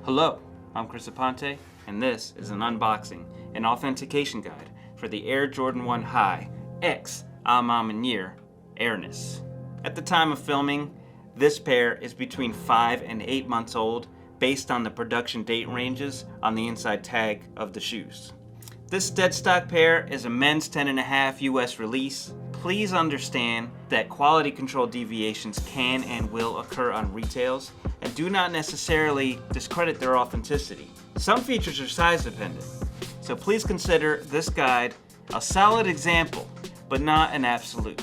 Hello, I'm Chris Aponte, and this is an unboxing and authentication guide for the Air Jordan 1 High X Maniere Airness. At the time of filming, this pair is between 5 and 8 months old based on the production date ranges on the inside tag of the shoes. This dead stock pair is a men's 10.5 US release. Please understand that quality control deviations can and will occur on retails, and do not necessarily discredit their authenticity. Some features are size dependent, so please consider this guide a solid example, but not an absolute.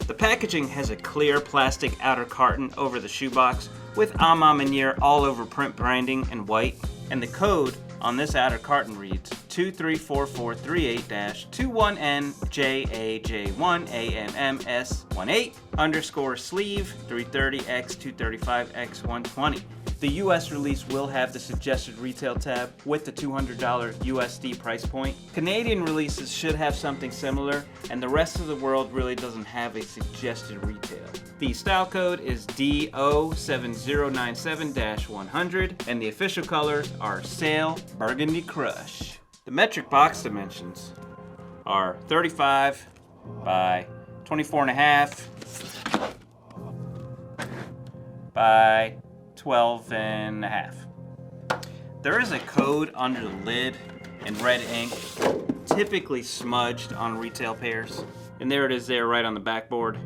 The packaging has a clear plastic outer carton over the shoebox with Maniere all over print branding in white, and the code on this outer carton reads 234438-21NJAJ1AMMS18_sleeve 330x235x120. The US release will have the suggested retail tab with the $200 USD price point. Canadian releases should have something similar, and the rest of the world really doesn't have a suggested retail. The style code is DO7097-100, and the official colors are Sail Burgundy Crush. The metric box dimensions are 35 by 24.5 by 12.5. There is a code under the lid in red ink, typically smudged on retail pairs, and there it is there right on the backboard.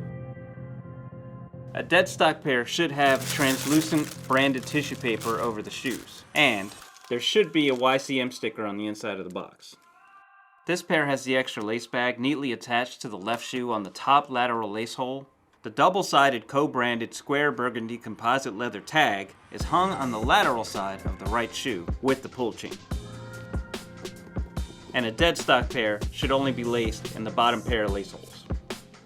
A dead stock pair should have translucent branded tissue paper over the shoes, and there should be a YCM sticker on the inside of the box. This pair has the extra lace bag neatly attached to the left shoe on the top lateral lace hole. The double-sided co-branded square burgundy composite leather tag is hung on the lateral side of the right shoe with the pull chain. And a dead stock pair should only be laced in the bottom pair of lace holes.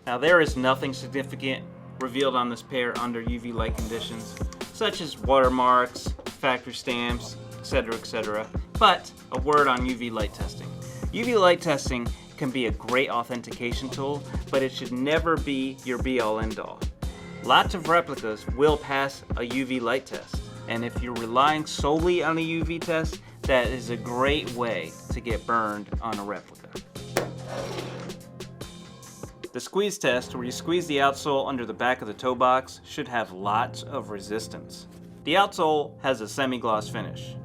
Now, there is nothing significant revealed on this pair under UV light conditions, such as watermarks, factory stamps, etc., but a word on UV light testing. UV light testing can be a great authentication tool, but it should never be your be-all end-all. Lots of replicas will pass a UV light test, and if you're relying solely on a UV test, that is a great way to get burned on a replica. The squeeze test, where you squeeze the outsole under the back of the toe box, should have lots of resistance. The outsole has a semi-gloss finish.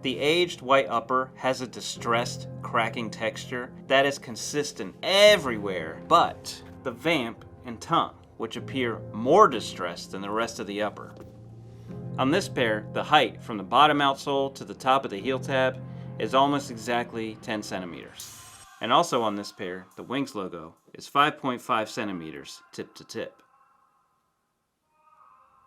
The aged white upper has a distressed, cracking texture that is consistent everywhere but the vamp and tongue, which appear more distressed than the rest of the upper. On this pair, the height from the bottom outsole to the top of the heel tab is almost exactly 10 centimeters. And also on this pair, the Wings logo is 5.5 centimeters tip to tip.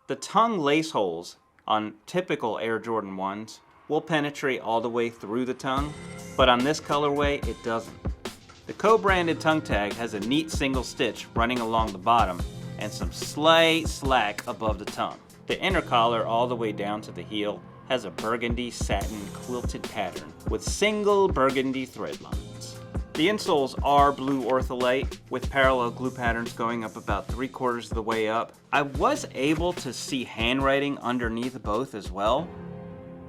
The tongue lace holes on typical Air Jordan 1s will penetrate all the way through the tongue, but on this colorway it doesn't. The co-branded tongue tag has a neat single stitch running along the bottom and some slight slack above the tongue. The inner collar all the way down to the heel has a burgundy satin quilted pattern with single burgundy thread lines. The insoles are blue ortholite with parallel glue patterns going up about 3/4 of the way up. I was able to see handwriting underneath both as well.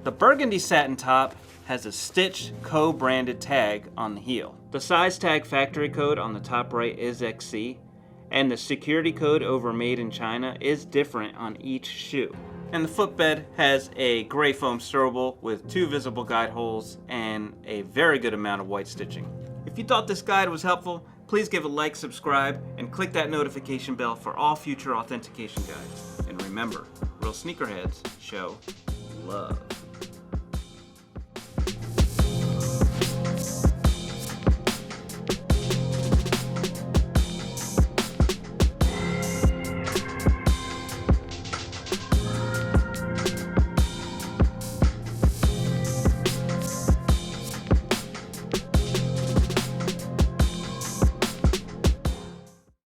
The burgundy satin top has a stitched co-branded tag on the heel. The size tag factory code on the top right is XC, and the security code over Made in China is different on each shoe. And the footbed has a gray foam stroble with 2 visible guide holes and a very good amount of white stitching. If you thought this guide was helpful, please give a like, subscribe, and click that notification bell for all future authentication guides. And remember, real sneakerheads show love.